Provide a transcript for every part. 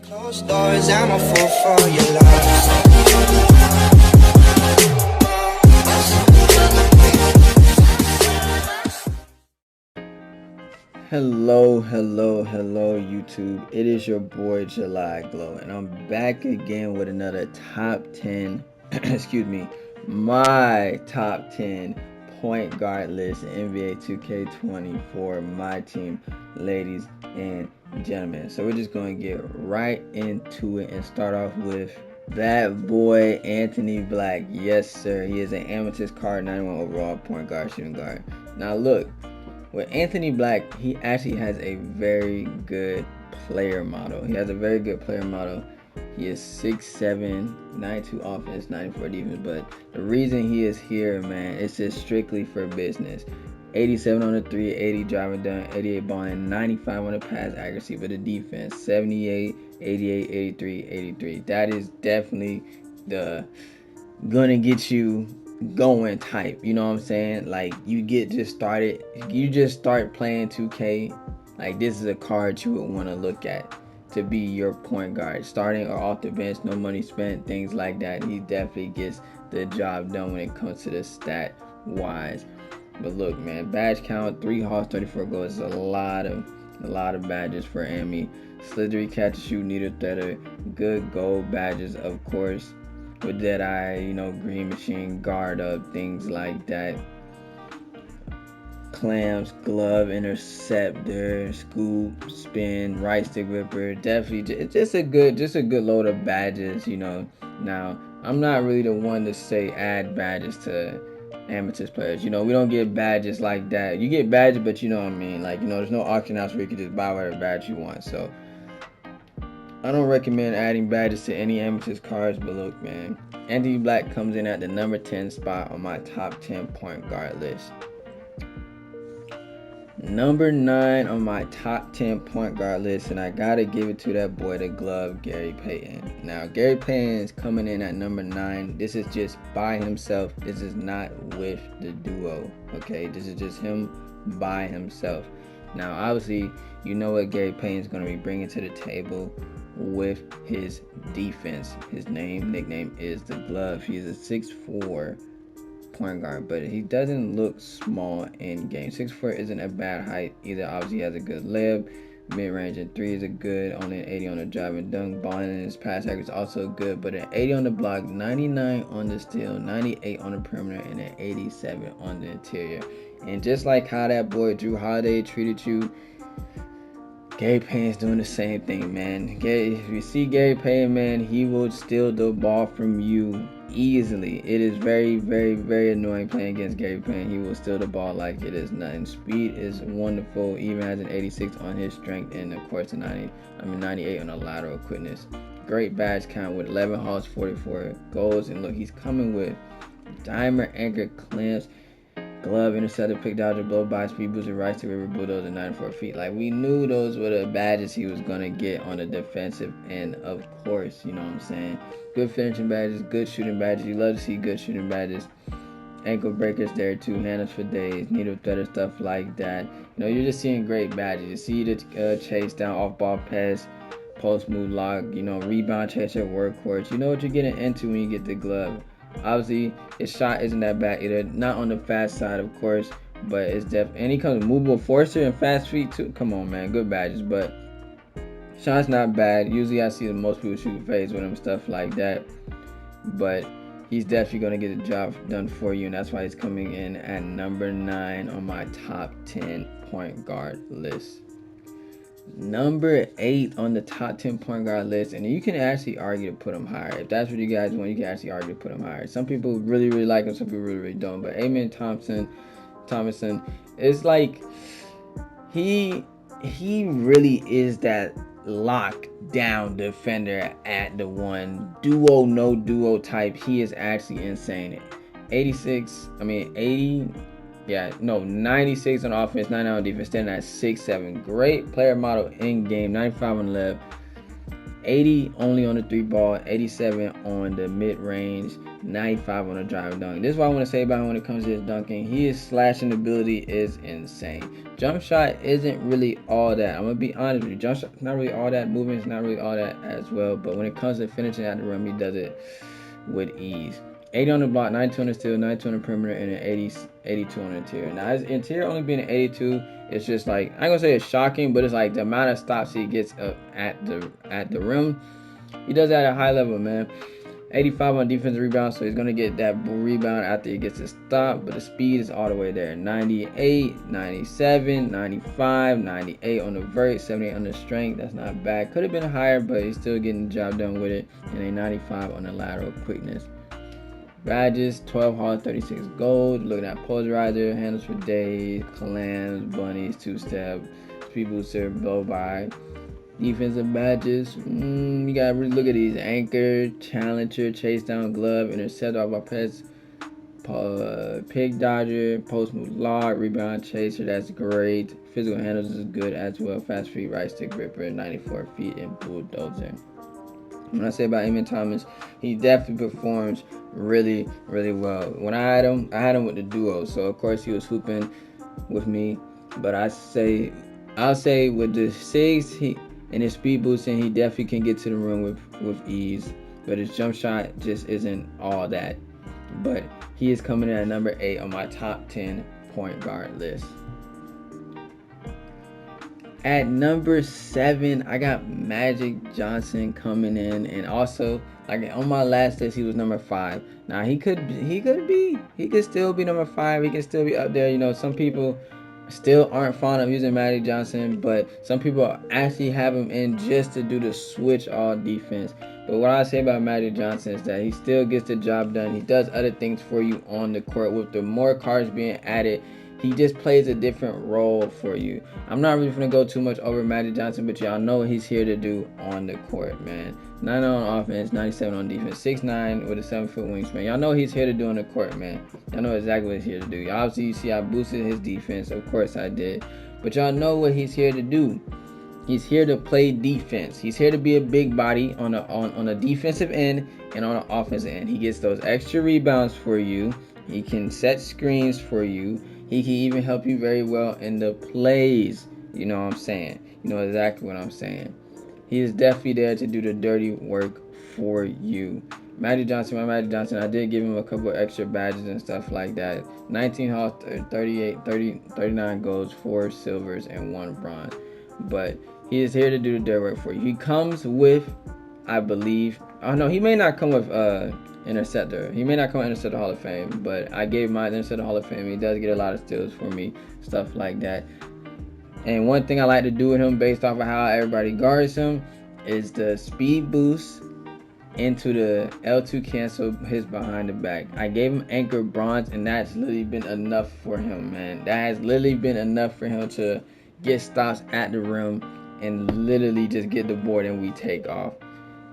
Closed doors, I'm a fool for your love. Hello, YouTube. It is your boy JulyGlo, and I'm back again with another top 10, my top 10 point guard list in NBA 2K24, my team, ladies and gentlemen. So we're just going to get right into it and start off with that boy Anthony Black. Yes, sir. He is an amethyst card, 91 overall point guard, shooting guard. Now look, with Anthony Black, he actually has a very good player model. He is 6'7", 92 offense, 94 defense. But the reason he is here, man, it's just strictly for business. 87 on the 3, 80 driving dunk, 88 balling, 95 on the pass accuracy. But the defense, 78, 88, 83, 83. That is definitely the gonna get you going type, you know what I'm saying? Like, you just start playing 2K, like, this is a card you would want to look at to be your point guard, starting or off the bench, no money spent, things like that. He definitely gets the job done when it comes to the stat wise. But look, man, badge count, 3 hauls, 34 goals is a lot of badges for Amy. Slithery, catch and shoot, needle threader, good gold badges, of course, with Deadeye, green machine, guard up, things like that. Clamps, glove, interceptor, scoop, spin, right stick whipper. Definitely just a good load of badges, Now, I'm not really the one to say add badges to amethyst players. We don't get badges like that. You get badges, but you know what I mean. Like, there's no auction house where you can just buy whatever badge you want. So I don't recommend adding badges to any amethyst cards, but look, man, Anthony Black comes in at the number 10 spot on my top 10 point guard list. Number 9 on my top 10 point guard list, and I gotta give it to that boy, the glove, Gary Payton. Now, Gary Payton is coming in at number 9. This is just by himself. This is not with the duo, okay? This is just him by himself. Now, obviously, you know what Gary Payton is going to be bringing to the table with his defense. His nickname is the glove. He's a 6'4" point guard, but he doesn't look small in game. 6'4" isn't a bad height either. Obviously, he has a good layup, mid-range and threes are good. Only an 80 on the drive and dunk. Balling in his pass accuracy is also good, but an 80 on the block, 99 on the steal, 98 on the perimeter, and an 87 on the interior. And just like how that boy Jrue Holiday treated you, Gary Payton's doing the same thing, man. If you see Gary Payton, man, he will steal the ball from you easily. It is very, very, very annoying playing against Gary Payton. He will steal the ball like it is nothing. Speed is wonderful, even has an 86 on his strength, and of course a 98 on the lateral quickness. Great badge count with 11 hauls, 44 goals, and look, he's coming with diamond anchor clamps, glove, interceptor, pick dodger, blow by, speed booster, right to river, bulldozer, 94 feet. Like, we knew those were the badges he was gonna get on the defensive end, of course. You know what I'm saying? Good finishing badges, good shooting badges. You love to see good shooting badges. Ankle breakers there too, handles for days, needle threader, stuff like that. You're just seeing great badges. You see the chase down, off ball pass, post move lock, rebound chaser, workhorse. You know what you're getting into when you get the glove. Obviously, his shot isn't that bad either. Not on the fast side, of course, but it's and he comes with movable forcer and fast feet too. Come on, man, good badges, but shot's not bad. Usually, I see the most people shoot fades with him, stuff like that. But he's definitely gonna get the job done for you, and that's why he's coming in at number 9 on my top 10 point guard list. Number 8 on the top 10 point guard list, and you can actually argue to put him higher. If that's what you guys want, you can actually argue to put him higher. Some people really, really like him, some people really, really don't. But Aman Thompson, it's like he really is that lockdown defender at the one. Duo, no duo type. He is actually insane. 96 on offense, 99 on defense, standing at 6'7". Great player model in game, 95 on the left, 80 only on the 3 ball, 87 on the mid range, 95 on the drive dunk. This is what I want to say about him when it comes to his dunking. His slashing ability is insane. Jump shot isn't really all that. I'm going to be honest with you. Jump shot not really all that. Movement's not really all that as well. But when it comes to finishing at the rim, he does it with ease. 80 on the block, 92 on the steal, 92 on the perimeter, and an 82 on the interior. Now, his interior only being an 82, it's just like, I ain't gonna say it's shocking, but it's like the amount of stops he gets up at the rim. He does that at a high level, man. 85 on defensive rebound, so he's going to get that rebound after he gets a stop, but the speed is all the way there. 98, 97, 95, 98 on the vert, 78 on the strength. That's not bad. Could have been higher, but he's still getting the job done with it. And a 95 on the lateral quickness. Badges, 12 hard, 36 gold. Looking at polarizer, handles for days, clams, bunnies, two-step, speed booster, blow by. Defensive badges, you gotta really look at these: anchor, challenger, chase down, glove, intercept off by press, pig dodger, post move log, rebound chaser. That's great. Physical handles is good as well. Fast feet, right stick ripper, 94 feet, and bulldozer. When I say about Aman Thompson, he definitely performs really, really well. When I had him with the duo, so of course he was hooping with me. But I'll say with the 6, and his speed boosting, he definitely can get to the rim with ease. But his jump shot just isn't all that. But he is coming in at number 8 on my top 10 point guard list. At number 7, I got Magic Johnson coming in, and also like on my last list, he was number 5. Now he could still be number 5. He can still be up there. You know, some people still aren't fond of using Magic Johnson, but some people actually have him in just to do the switch all defense. But what I say about Magic Johnson is that he still gets the job done. He does other things for you on the court. With the more cards being added, he just plays a different role for you. I'm not really going to go too much over Magic Johnson, but y'all know what he's here to do on the court, man. 90 on offense, 97 on defense, 6'9" with a 7-foot wingspan. Y'all know what he's here to do on the court, man. Y'all know exactly what he's here to do. Obviously, you see I boosted his defense. Of course I did. But y'all know what he's here to do. He's here to play defense. He's here to be a big body on a defensive end and on an offensive end. He gets those extra rebounds for you. He can set screens for you. He can even help you very well in the plays. You know what I'm saying? You know exactly what I'm saying. He is definitely there to do the dirty work for you. Magic Johnson, I did give him a couple of extra badges and stuff like that. 19 Hall, 39 golds, 4 silvers, and 1 bronze. But he is here to do the dirty work for you. He comes with, I believe, oh no, he may not come with Interceptor. He may not come with Interceptor Hall of Fame, but I gave my Interceptor Hall of Fame. He does get a lot of steals for me, stuff like that. And one thing I like to do with him, based off of how everybody guards him, is the speed boost into the L2 cancel his behind the back. I gave him anchor bronze, and that's literally been enough for him, man. That has literally been enough for him to get stops at the rim and literally just get the board and we take off.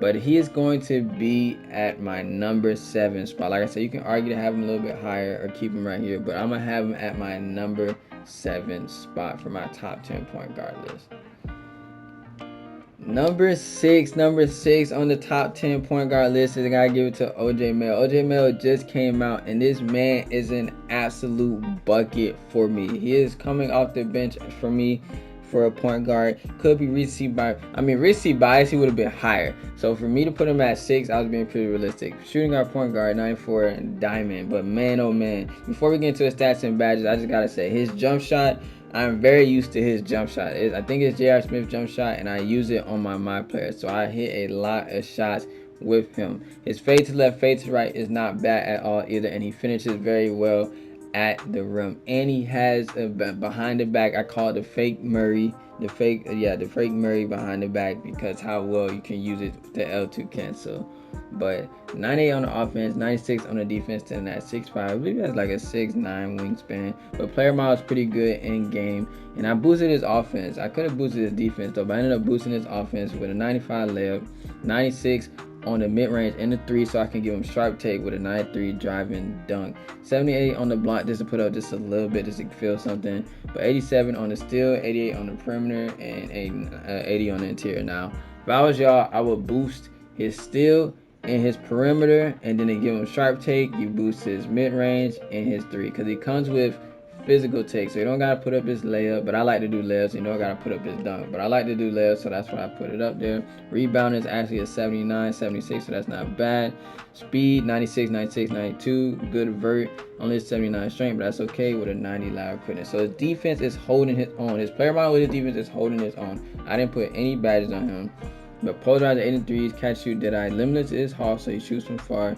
But he is going to be at my number 7 spot. Like I said, you can argue to have him a little bit higher or keep him right here, but I'm going to have him at my number 7 spot for my top 10 point guard list. Number 6 on the top 10 point guard list is I gotta give it to OJ Mayo. OJ Mayo just came out, and this man is an absolute bucket for me. He is coming off the bench for me for a point guard. Could be recency bias, he would have been higher. So for me to put him at 6, I was being pretty realistic. Shooting guard, point guard, 94 diamond. But man, oh man, before we get into the stats and badges, I just gotta say his jump shot, I'm very used to his jump shot. I think it's J.R. Smith jump shot, and I use it on my player. So I hit a lot of shots with him. His fade to left, fade to right is not bad at all either, and he finishes very well at the rim. And he has a behind the back, I call it the fake Murray. The fake Murray behind the back, because how well you can use it, the L2 cancel. But 98 on the offense, 96 on the defense, and that 6'5", I believe that's like a 6'9" wingspan. But player model is pretty good in game. And I boosted his offense. I could have boosted his defense though, but I ended up boosting his offense with a 95 layup, 96 on the mid-range and the 3, so I can give him sharp take with a 93 driving dunk. 78 on the block just to put up just a little bit, just to feel something. But 87 on the steal, 88 on the perimeter, and 80 on the interior. Now, if I was y'all, I would boost his steal in his perimeter, and then they give him sharp take. You boost his mid-range and his three, because he comes with physical take, so you don't gotta put up his layup. But I like to do layups, you don't gotta put up his dunk, but I like to do layups, so that's why I put it up there. Rebound is actually a 79, 76, so that's not bad. Speed 96, 96, 92, good vert, only 79 strength, but that's okay with a 90 lateral quickness. So his defense is holding his own. His player model with his defense is holding his own. I didn't put any badges on him, but polarizer 8 and 3s, catch shoot dead eye, limitless is hard, so he shoots from far.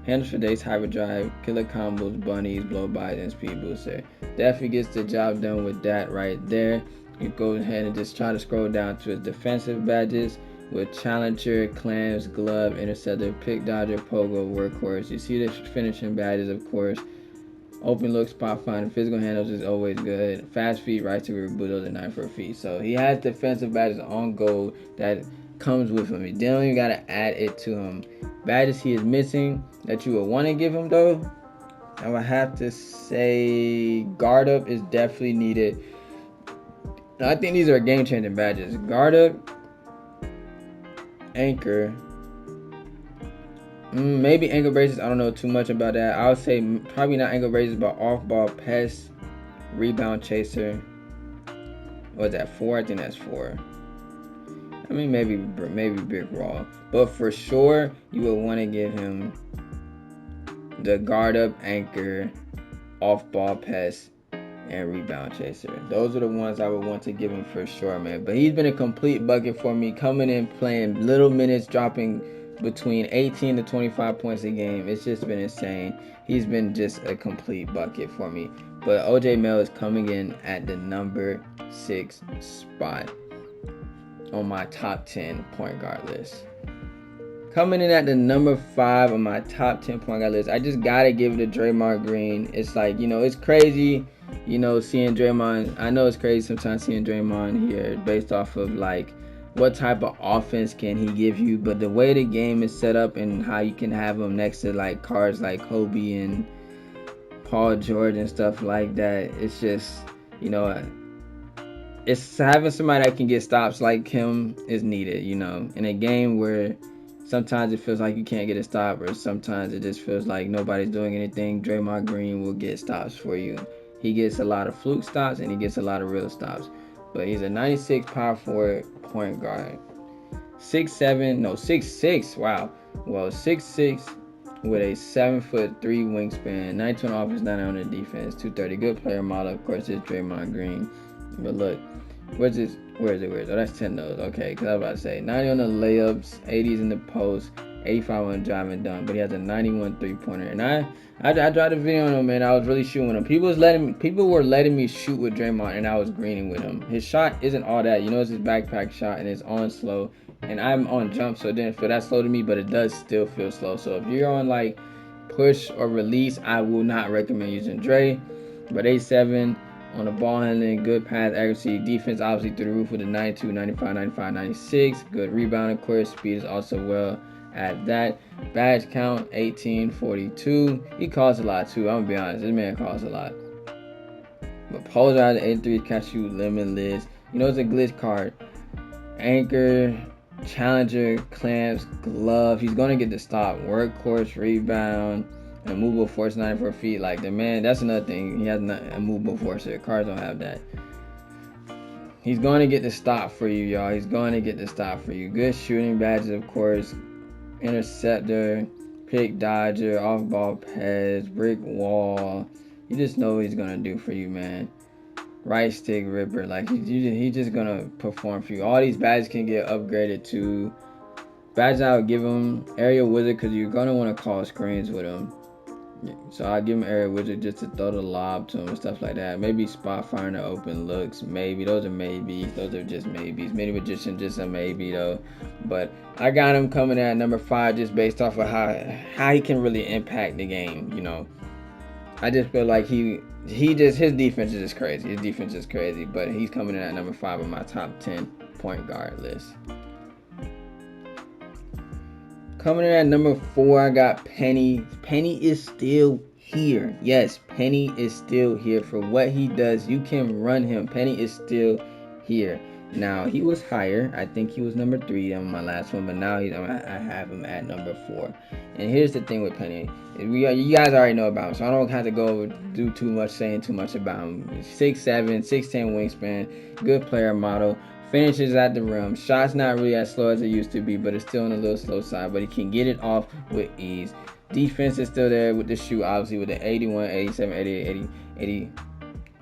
Handles for days, hyperdrive, killer combos, bunnies, blow bys, and speed booster. Definitely gets the job done with that right there. You go ahead and just try to scroll down to his defensive badges with Challenger, Clams, Glove, Interceptor, Pick Dodger, Pogo, Workhorse. You see the finishing badges, of course. Open look, spot find, physical handles is always good. Fast feet, right to rear, bulldozer, and 9-4 feet. So he has defensive badges on gold that comes with him. You don't even gotta add it to him. Badges he is missing that you would want to give him though, I would have to say guard up is definitely needed. I think these are game changing badges. Guard up, anchor, maybe ankle braces. I don't know too much about that. I would say probably not ankle braces, but off ball pest, rebound chaser. What's that, 4? I think that's 4. I mean, maybe big raw, but for sure you would want to give him the guard up, anchor, off ball pest, and rebound chaser. Those are the ones I would want to give him for sure, man. But he's been a complete bucket for me, coming in, playing little minutes, dropping between 18 to 25 points a game. It's just been insane. He's been just a complete bucket for me. But OJ Mayo is coming in at the number 6 spot on my top 10 point guard list. Coming in at the number 5 on my top 10 point guard list, I just gotta give it to Draymond Green. It's like, it's crazy, seeing Draymond. I know it's crazy sometimes seeing Draymond here based off of like what type of offense can he give you, but the way the game is set up and how you can have him next to like cards like Kobe and Paul George and stuff like that. It's just, it's having somebody that can get stops like him is needed, in a game where sometimes it feels like you can't get a stop, or sometimes it just feels like nobody's doing anything. Draymond Green will get stops for you. He gets a lot of fluke stops and he gets a lot of real stops. But he's a 96 power forward point guard. 6'6", wow. Well, 6'6", with a 7'3" wingspan, 92 on offense, 90 on the defense, 230. Good player model, of course, it's Draymond Green. But look, where is it? Oh, that's 10 those. Okay, because I was about to say 90 on the layups, 80s in the post, 85 on the drive and dunk. But he has a 91 3-pointer. And I dropped a video on him, man. I was really shooting him. People were letting me shoot with Draymond, and I was greening with him. His shot isn't all that. It's his backpack shot, and it's on slow. And I'm on jump, so it didn't feel that slow to me, but it does still feel slow. So if you're on like push or release, I will not recommend using Dre. But 87 on the ball handling, good pass accuracy, defense obviously through the roof with a 92, 95, 95, 96. Good rebound, of course. Speed is also well at that. Badge count 18, 42. He costs a lot too. I'm gonna be honest, this man costs a lot. But polarizer 83 catch you limitless. It's a glitch card. Anchor, Challenger, Clamps, Glove. He's gonna get the stop. Workhorse, rebound, and movable force 94 feet. Like the man, that's another thing. He has a movable force. The cards don't have that. He's going to get the stop for you, y'all. He's going to get the stop for you. Good shooting badges, of course. Interceptor, pick dodger, off ball pass, brick wall. You just know what he's going to do for you, man. Right stick ripper. Like he's just going to perform for you. All these badges can get upgraded to. Badges I would give him area wizard, because you're going to want to call screens with him. So I'll give him area wizard just to throw the lob to him and stuff like that. Maybe spot firing the open looks. Maybe. Those are maybes. Those are just maybes. Mini magician, just a maybe though. But I got him coming at number 5 just based off of how he can really impact the game. I just feel like his defense is just crazy. His defense is crazy. But he's coming in at number 5 on my top 10 point guard list. Coming in at number 4, I got Penny. Penny is still here. Yes, Penny is still here. For what he does, you can run him. Penny is still here. Now he was higher. I think he was number 3 on my last one, but now I have him at number 4. And here's the thing with Penny. You guys already know about him, so I don't have to do too much saying too much about him. 6'7", 6'10" wingspan, good player model. Finishes at the rim. Shots not really as slow as it used to be, but it's still on a little slow side. But he can get it off with ease. Defense is still there with the shoot, obviously, with the 81, 87, 88,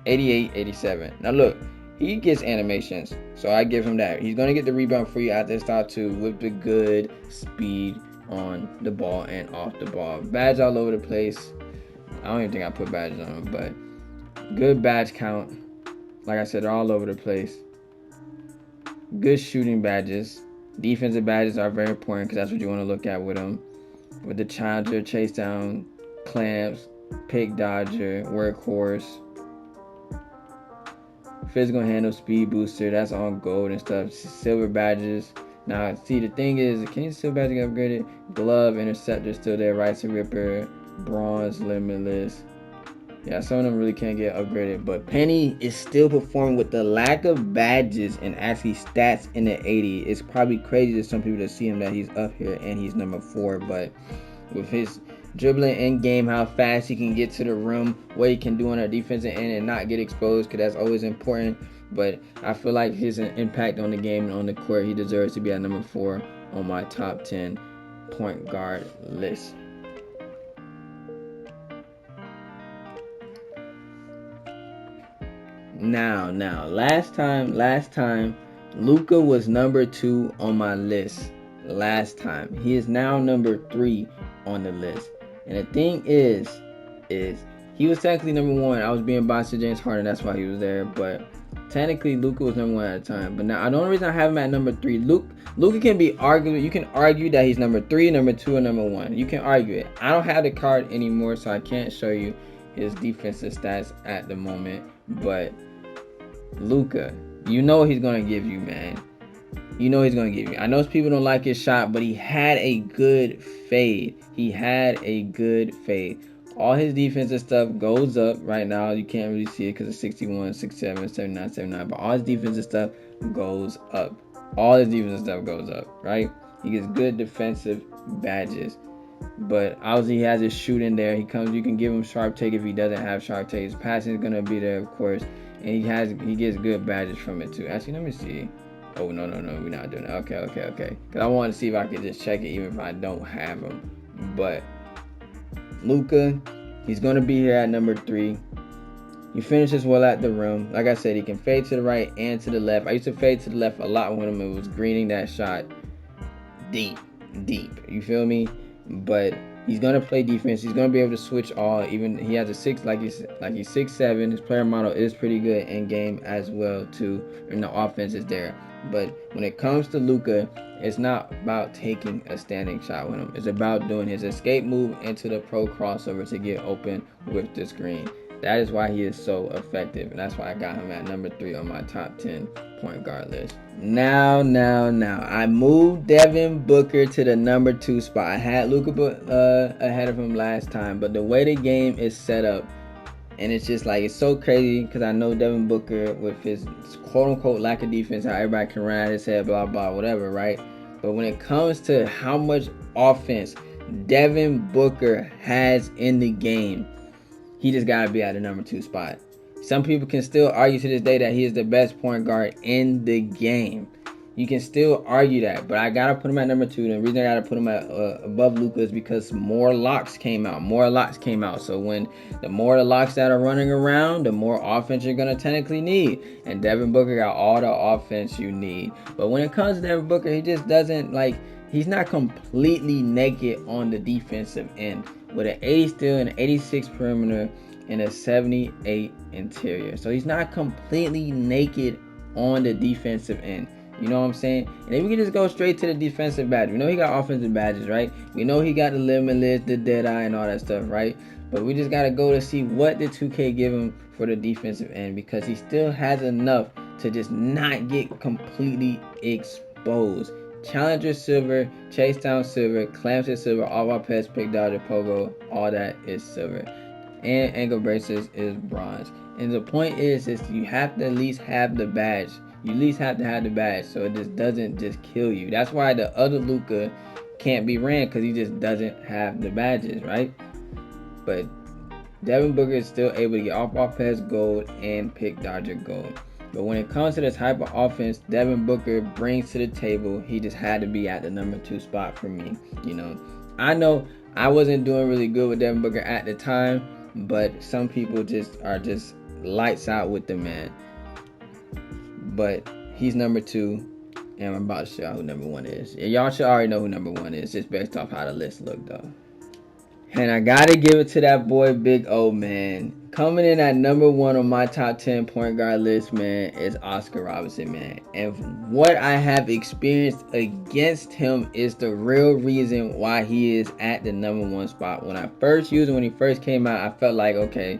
88, 87. Now look, he gets animations, so I give him that. He's going to get the rebound for you at the start too, with the good speed on the ball and off the ball. Badge all over the place. I don't even think I put badges on him, but good badge count. Like I said, they're all over the place. Good shooting badges. Defensive badges are very important because that's what you want to look at with them. With the challenger, chase down, clamps, pick dodger, workhorse, physical handle, speed booster. That's all gold and stuff. Silver badges. Now, see, the thing is, can you silver badge get upgraded? Glove, interceptor still there. Right to ripper, bronze, limitless. Yeah, some of them really can't get upgraded, but Penny is still performing with the lack of badges and actually stats in the 80. It's probably crazy to some people to see him that he's up here and he's number 4, but with his dribbling in game, how fast he can get to the rim, what he can do on our defensive end and not get exposed, because that's always important. But I feel like his impact on the game and on the court, he deserves to be at number 4 on my top 10 point guard list. Now, last time, Luka was number 2 on my list. Last time, he is now number 3 on the list. And the thing is he was technically number 1. I was being biased to James Harden, that's why he was there. But technically, Luka was number 1 at the time. But now, the only reason I have him at number 3, Luka can be argued. You can argue that he's number 3, number 2, or number 1. You can argue it. I don't have the card anymore, so I can't show you his defensive stats at the moment. But Luka, you know he's going to give you, man. You know he's going to give you. I know people don't like his shot, but he had a good fade. All his defensive stuff goes up right now. You can't really see it because it's 61, 67, 79, 79. But all his defensive stuff goes up. Right? He gets good defensive badges. But obviously he has his shooting there. You can give him sharp take if he doesn't have sharp take. His passing is going to be there, of course. And he gets good badges from it too. Actually, let me see. Oh, no, we're not doing that. Okay. Because I want to see if I can just check it even if I don't have him. But Luka, he's going to be here at number 3. He finishes well at the rim. Like I said, he can fade to the right and to the left. I used to fade to the left a lot when it was greening that shot deep. You feel me? But he's gonna play defense. He's gonna be able to switch all. Even he has a 6, like he's 6'7". His player model is pretty good in game as well too, and the offense is there. But when it comes to Luka, it's not about taking a standing shot with him. It's about doing his escape move into the pro crossover to get open with the screen. That is why he is so effective, and that's why I got him at number 3 on my top 10 point guard list. Now, I moved Devin Booker to the number 2 spot. I had Luka ahead of him last time, but the way the game is set up, and it's just like, it's so crazy because I know Devin Booker with his quote-unquote lack of defense, how everybody can run at his head, blah, blah, whatever, right? But when it comes to how much offense Devin Booker has in the game, he just got to be at the number 2 spot. Some people can still argue to this day that he is the best point guard in the game. You can still argue that, but I got to put him at number 2. The reason I got to put him at above Luka is because more locks came out. So when the more the locks that are running around, the more offense you're going to technically need. And Devin Booker got all the offense you need. But when it comes to Devin Booker, he just doesn't, he's not completely naked on the defensive end. With an 80 steal and an 86 perimeter and a 78 interior. So he's not completely naked on the defensive end. You know what I'm saying? And then we can just go straight to the defensive badge. We know he got offensive badges, right? We know he got the limitless, the dead eye, and all that stuff, right? But we just got to go to see what did 2K give him for the defensive end, because he still has enough to just not get completely exposed. Challenger silver, chase down silver, clamps is silver, all our pets, pick dodger, pogo, all that is silver. And ankle braces is bronze. And the point is you have to at least have the badge you at least have to have the badge so it just doesn't just kill you. That's why the other Luka can't be ran, because he just doesn't have the badges, right? But Devin Booker is still able to get off-pass gold and pick dodger gold. But when it comes to the type of offense Devin Booker brings to the table, he just had to be at the number 2 spot for me. I know I wasn't doing really good with Devin Booker at the time, but some people are just lights out with the man. But he's number 2, and I'm about to show y'all who number 1 is. Y'all should already know who number 1 is, just based off how the list looked, though. And I gotta give it to that boy Big O, man. Coming in at number 1 on my top 10 point guard list, man, is Oscar Robertson, man. And what I have experienced against him is the real reason why he is at the number 1 spot. When I first used him, when he first came out, I felt like, okay,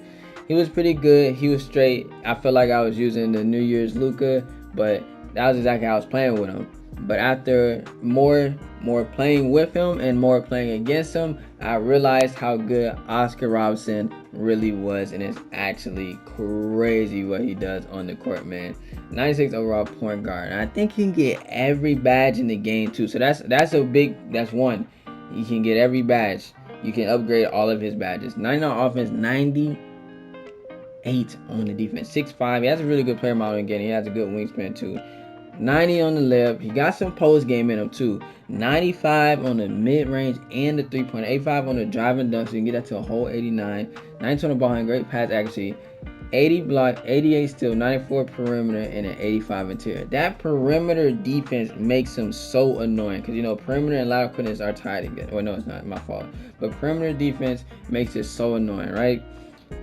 he was pretty good. He was straight. I felt like I was using the New Year's Luka, but that was exactly how I was playing with him. But after more playing with him and more playing against him, I realized how good Oscar Robertson really was, and it's actually crazy what he does on the court, man. 96 overall point guard, and I think he can get every badge in the game too. So that's one. He can get every badge. You can upgrade all of his badges. 90 on offense, 98 on the defense, 6'5". He has a really good player model again. He has a good wingspan too. 90 on the left. He got some post game in him too. 95 on the mid range and the 3-point. 85 on the driving dunk, so you can get that to a whole 89. 90 on the ball hand, great pass accuracy. 80 block, 88 steal, 94 perimeter, and an 85 interior. That perimeter defense makes him so annoying, because perimeter and lateral quickness are tied together. Well, no, it's not my fault. But perimeter defense makes it so annoying, right?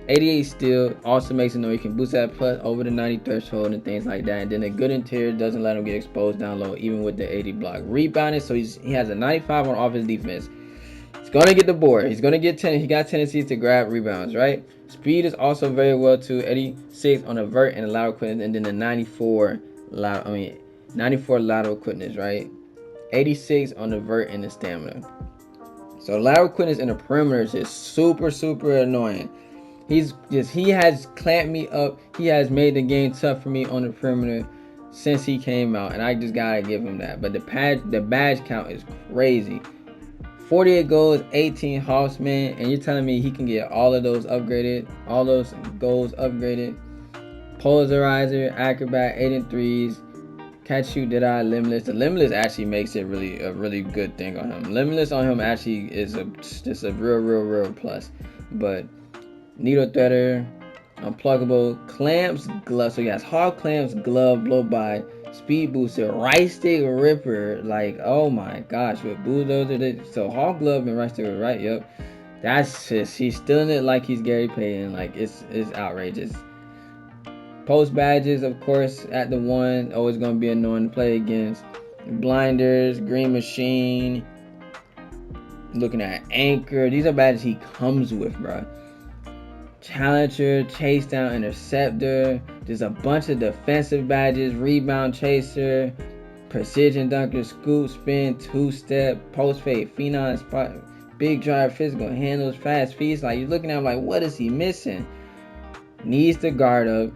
88 steal also makes it know you can boost that plus over the 90 threshold and things like that. And then a good interior doesn't let him get exposed down low, even with the 80 block. Rebounding, so he has a 95 on offense defense. He's going to get the board. He's going to get 10. He got tendencies to grab rebounds, right? Speed is also very well too. 86 on the vert and the lateral quickness, and then the 94 lateral quickness, right? 86 on the vert and the stamina. So lateral quickness in the perimeter is just super, super annoying. He has clamped me up. He has made the game tough for me on the perimeter since he came out, and I just gotta give him that. But the badge count is crazy. 48 goals, 18 hops, man, and you're telling me he can get all of those upgraded, all those goals upgraded. Polarizer, acrobat, 8 and 3s, catch, shoot, did I, limitless. The limitless actually makes it a really good thing on him. Limitless on him actually is just a real plus. But needle threader, unpluggable, clamps, glove. So he has hard clamps, glove, blow by, speed booster, right stick ripper. Like, oh my gosh, with bulldozer. So hard glove and right stick, right? Yep. That's just, he's stealing it like he's Gary Payton. Like, it's outrageous. Post badges, of course, at the 1, always gonna be annoying to play against. Blinders, green machine. Looking at anchor. These are badges he comes with, bro. Challenger, chase down, interceptor. There's a bunch of defensive badges. Rebound chaser, precision dunker, scoop, spin, 2-step, post fade, phenom, spot, big drive, physical handles, fast feet. Like, you're looking at him like, what is he missing? Needs to guard up,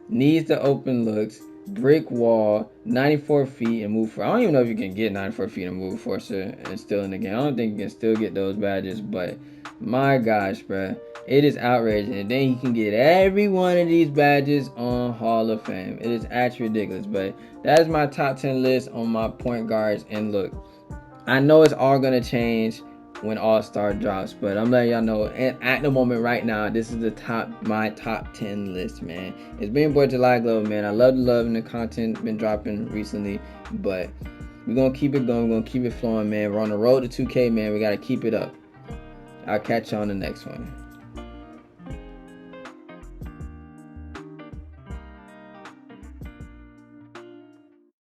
needs to open looks, brick wall, 94 feet and move for. I don't even know if you can get 94 feet and move forcer and still in the game. I don't think you can still get those badges, but my gosh, bro. It is outrageous. And then he can get every one of these badges on Hall of Fame. It is actually ridiculous. But that is my top 10 list on my point guards. And look, I know it's all going to change when All-Star drops. But I'm letting y'all know, at the moment right now, this is my top 10 list, man. It's been your boy JulyGlo, man. I love the love and the content been dropping recently. But we're going to keep it going. We're going to keep it flowing, man. We're on the road to 2K, man. We got to keep it up. I'll catch you on the next one.